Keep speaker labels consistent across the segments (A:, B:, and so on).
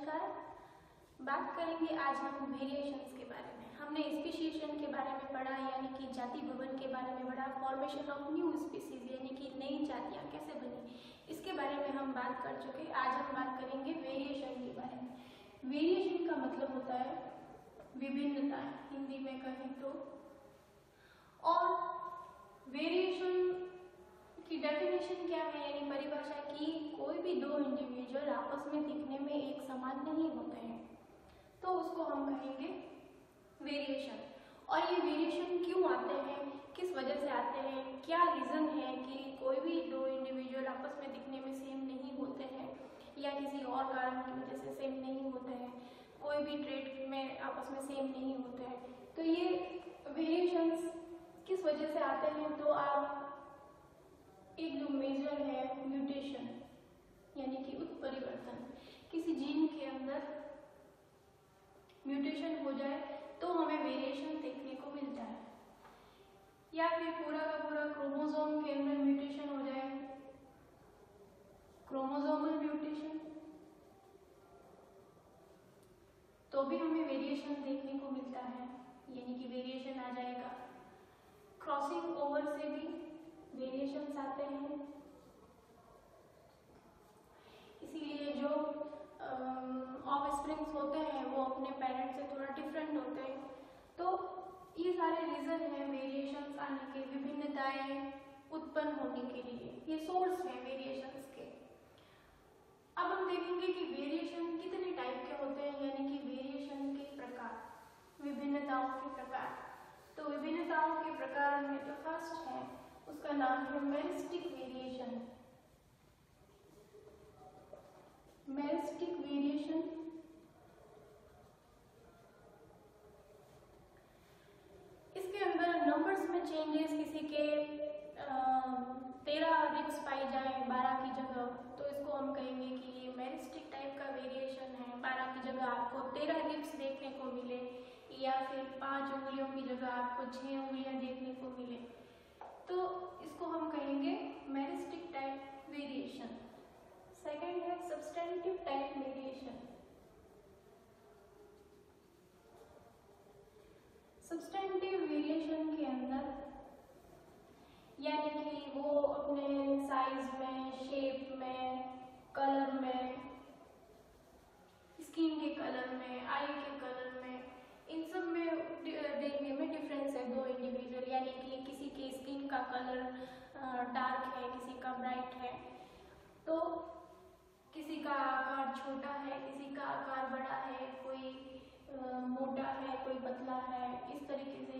A: नमस्कार। बात करेंगे आज हम वेरिएशंस के बारे में। हमने स्पीशीएशन के बारे में पढ़ा, यानी कि जाति भवन के बारे में पढ़ा, फॉर्मेशन ऑफ न्यू स्पीसीज यानी कि नई जातियाँ कैसे बनी, इसके बारे में हम बात कर चुके। आज हम बात करेंगे वेरिएशन के बारे में। वेरिएशन का मतलब होता है विभिन्नता, हिंदी में कहें तो। और वेरिएशन की डेफिनेशन क्या है, यानी परिभाषा की कोई भी दो इंडिविजुअल आपस में दिखने में एक समान नहीं होते हैं, तो उसको हम कहेंगे वेरिएशन। और ये वेरिएशन क्यों आते हैं, किस वजह से आते हैं, क्या रीज़न है कि कोई भी दो इंडिविजुअल आपस में दिखने में सेम नहीं होते हैं या किसी और कारण की वजह से सेम नहीं होते हैं, कोई भी ट्रेड में आपस में सेम नहीं होते हैं। तो ये वेरिएशंस किस वजह से आते हैं, तो आप एक जो मेजर है म्यूटेशन यानी कि उत्परिवर्तन, किसी जीन के अंदर म्यूटेशन हो जाए तो हमें वेरिएशन देखने को मिलता है, या फिर पूरा का पूरा क्रोमोसोम के अंदर म्यूटेशन हो जाए, क्रोमोसोमल म्यूटेशन, तो भी हमें वेरिएशन देखने को मिलता है, यानी कि वेरिएशन आ जाएगा। क्रॉसिंग ओवर से भी वेरिएशंस आते हैं, इसीलिए जो ऑफस्प्रिंग्स होते हैं वो अपने पेरेंट्स से थोड़ा डिफरेंट होते हैं। तो ये सारे रीजन हैं वेरिएशंस आने के, विभिन्नताएं उत्पन्न होने के लिए, ये सोर्स हैं वेरिएशंस के। अब हम देखेंगे कि वेरिएशन कितने टाइप के होते हैं, यानी कि वेरिएशन के प्रकार, विभिन्नताओं के प्रकार। तो विभिन्नताओं के प्रकार में जो फर्स्ट है उसका नाम है मेरिस्टिक वेरिएशन। मेरिस्टिक वेरिएशन इसके अंदर नंबर्स में चेंजेस, किसी के 13 रिप्स पाई जाए 12 की जगह, तो इसको हम कहेंगे कि ये मेरिस्टिक टाइप का वेरिएशन है। 12 की जगह आपको 13 रिप्स देखने को मिले, या फिर 5 उंगलियों की जगह आपको 6 उंगलियां देखने को मिले, तो इसको हम कहेंगे मेरिस्टिक टाइप वेरिएशन। सेकंड है substantive type variation. Substantive variation के अंदर यानी कि वो अपने साइज में, शेप में, कलर में, स्किन के कलर में, आई के कलर में, इन सब में देखने में डिफरेंस है दो इंडिविजुअल, यानी कि किसी के स्किन का कलर डार्क है, किसी का ब्राइट है, तो किसी का आकार छोटा है, किसी का आकार बड़ा है, कोई मोटा है, कोई पतला है, इस तरीके से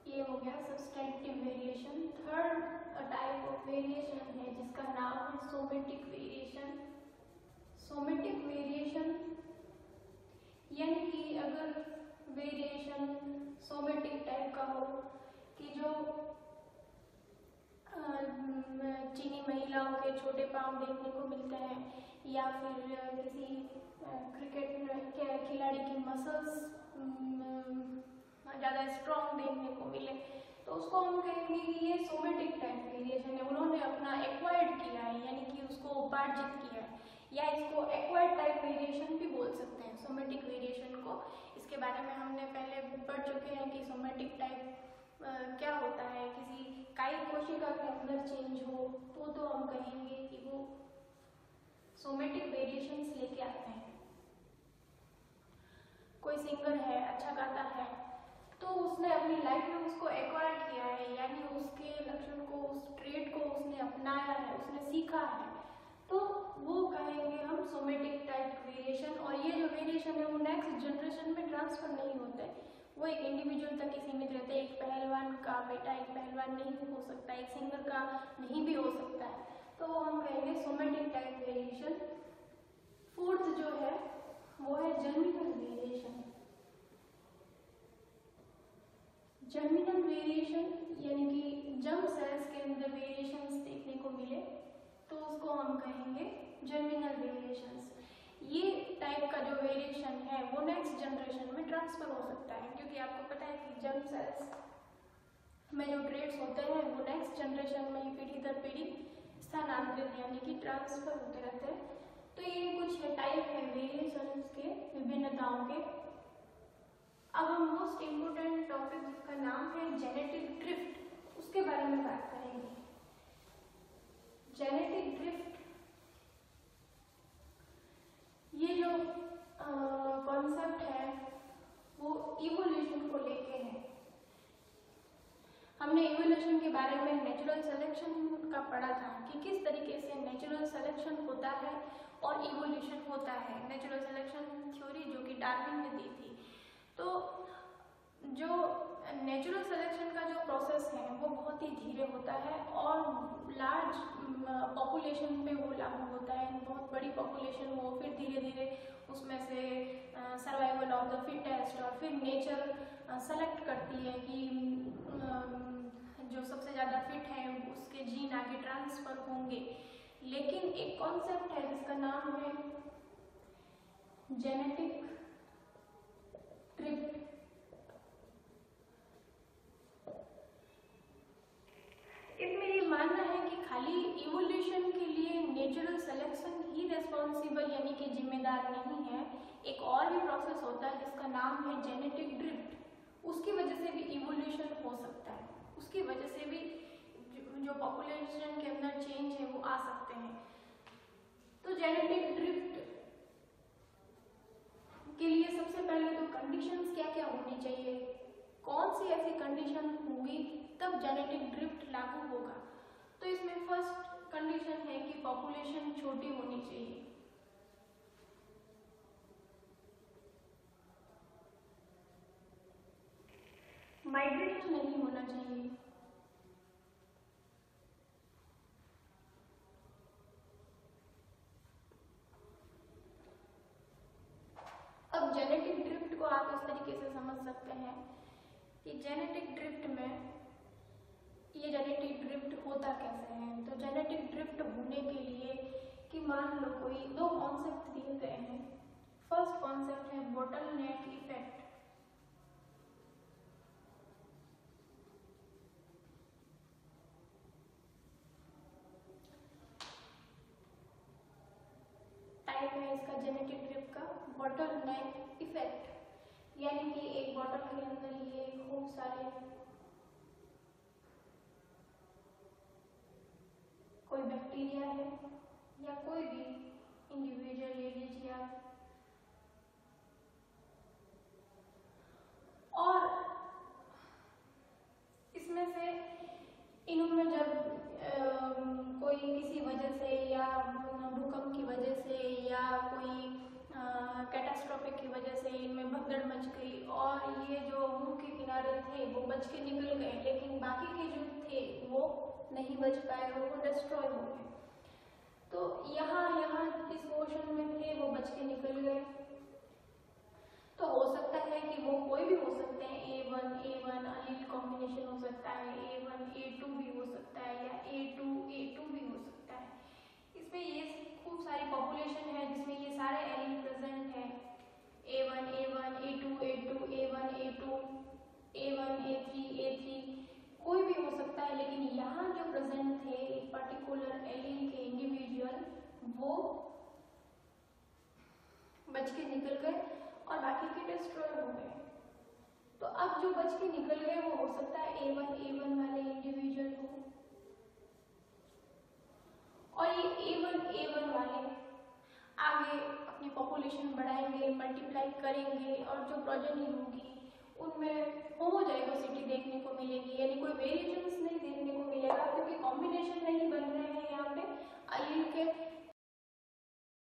A: ये हो गया substantive variation. Third type of variation है जिसका नाम है सोमेटिक वेरिएशन। सोमेटिक वेरिएशन यानी कि अगर वेरिएशन सोमेटिक टाइप का हो कि जो चीनी महिलाओं के छोटे पाँव देखने को मिलते हैं, या फिर किसी क्रिकेट के खिलाड़ी की मसल्स ज़्यादा स्ट्रॉन्ग देखने को मिले, तो उसको हम कहेंगे कि ये सोमेटिक टाइप वेरिएशन है, उन्होंने अपना एक्वायर्ड किया है, यानी कि उसको उपार्जित किया है, या इसको एक्वायर्ड टाइप वेरिएशन भी बोल सकते हैं सोमेटिक वेरिएशन को। इसके बारे में हमने पहले पढ़ चुके हैं कि सोमेटिक टाइप क्या होता है। किसी कायिक कोशिका के अंदर चेंज हो तो हम कहेंगे कि वो सोमेटिक वेरिएशंस लेके आते हैं। कोई सिंगर है, अच्छा गाता है, तो उसने अपनी लाइफ में उसको एक्वायर किया है, यानी उसके लक्षण को, उस ट्रेट को उसने अपनाया है, उसने सीखा है, तो वो कहेंगे हम सोमेटिक टाइप वेरिएशन। और ये जो वेरिएशन है वो नेक्स्ट जनरेशन में ट्रांसफर नहीं होता है, वो एक इंडिविजुअल तक ही सीमित रहते हैं। एक पहलवान का बेटा एक पहलवान नहीं हो सकता, एक सिंगर का नहीं भी हो सकता है, तो वो हम कहेंगे सोमेटिक टाइप वेरिएशन। फोर्थ जो है वो है जर्मिनल वेरिएशन। जर्मिनल वेरिएशन यानी कि जर्म सेल्स के अंदर वेरिएशंस देखने को मिले तो उसको हम कहेंगे जर्मिनल वेरिएशंस। ये टाइप का जो वेरिएशन है वो नेक्स्ट जनरेशन में ट्रांसफर हो सकता है, क्योंकि आपको पता है कि जर्म सेल्स में जो ट्रेड्स होते हैं वो नेक्स्ट जनरेशन में पीढ़ी दर पीढ़ी स्थानांतरित यानी कि ट्रांसफर होते रहते हैं। तो ये कुछ टाइप है वेरिएशंस के, विभिन्नताओं के। अब हम मोस्ट इम्पोर्टेंट टॉपिक जिसका नाम है जेनेटिक ड्रिफ्ट, उसके बारे में बात करेंगे। जेनेटिक ड्रिफ्ट ये जो कॉन्सेप्ट है वो इवोल्यूशन को लेके है। हमने इवोल्यूशन के बारे में नेचुरल सिलेक्शन का पढ़ा था कि किस तरीके से नेचुरल सिलेक्शन होता है और इवोल्यूशन होता है। नेचुरल सिलेक्शन थ्योरी जो कि डार्विन ने दी थी। तो जो नेचुरल सिलेक्शन का जो प्रोसेस है वो बहुत ही धीरे होता है और लार्ज पॉपुलेशन पे वो लागू होता है। बहुत बड़ी पॉपुलेशन हो, फिर धीरे धीरे उसमें से सर्वाइवल ऑफ द फिटेस्ट, और फिर नेचर सेलेक्ट करती है कि जो सबसे ज़्यादा फिट है उसके जीन आगे ट्रांसफर होंगे। लेकिन एक कॉन्सेप्ट है जिसका नाम है जेनेटिक ड्रिफ्ट। इसमें ये मानना है कि खाली इवोल्यूशन के लिए नेचुरल सिलेक्शन ही रेस्पॉन्सिबल यानी कि जिम्मेदार नहीं है। एक और भी प्रोसेस होता है जिसका नाम है जेनेटिक ड्रिफ्ट। उसकी वजह से भी इवोल्यूशन हो सकता है, उसकी वजह से भी जो पॉपुलेशन के अंदर चेंज है वो आ सकते हैं। तो जेनेटिक ड्रिफ्ट के लिए सबसे पहले तो कंडीशंस क्या क्या होनी चाहिए, कौन सी ऐसी कंडीशन होंगी तब जेनेटिक ड्रिफ्ट लागू होगा। तो इसमें फर्स्ट कंडीशन है कि पॉपुलेशन छोटी होनी चाहिए। माइग्रेशन नहीं होना चाहिए। अब जेनेटिक ड्रिफ्ट को आप इस तरीके से समझ सकते हैं कि जेनेटिक ड्रिफ्ट में ये जेनेटिक ड्रिफ्ट होता कैसे है। तो जेनेटिक ड्रिफ्ट होने के लिए कि मान लो कोई दो कॉन्सेप्ट दिए गए हैं। फर्स्ट कॉन्सेप्ट है बोटलनेक इफेक्ट। टाइप है इसका जेनेटिक ड्रिफ्ट का बोटलनेक इफेक्ट, यानी कि एक बॉटल के अंदर ये खूब सारे कोई बैक्टीरिया है या कोई भी इंडिविजुअल ले लीजिए आप, और इसमें से इनमें जब कोई किसी वजह से या भूकंप की वजह से या कोई कैटास्ट्रोफिक की वजह से इनमें भगदड़ मच गई और ये जो मुंह के किनारे थे वो बच के निकल गए, लेकिन बाकी के जो थे वो नहीं बच पाए और वो डिस्ट्रॉय हो गए। तो यहाँ जिस पोर्शन में थे वो बच के निकल गए। तो हो सकता है कि वो कोई भी हो सकते हैं, A1 अलील कॉम्बिनेशन हो सकता है, A1 A2 भी हो सकता है या A2 A2 भी हो सकता है। इसमें ये खूब सारी पॉपुलेशन है जिसमें ये सारे एलील प्रेजेंट है। A1 A2 A2 A1 A2 A1 A3 A3 कोई भी हो सकता है, लेकिन यहाँ जो प्रेजेंट थे एक पर्टिकुलर एलील के इंडिविजुअल वो बच के निकल गए और बाकी के डिस्ट्रॉय हो गए। तो अब जो बच के निकल गए वो हो सकता है A1 वाले इंडिविजुअल हो, और ये A1 वाले आगे अपनी पॉपुलेशन बढ़ाएंगे, मल्टीप्लाई करेंगे और जो प्रोजेनी होगी उनमें होमोजाइगोसिटी देखने को मिलेगी, यानी कोई वेरिएशंस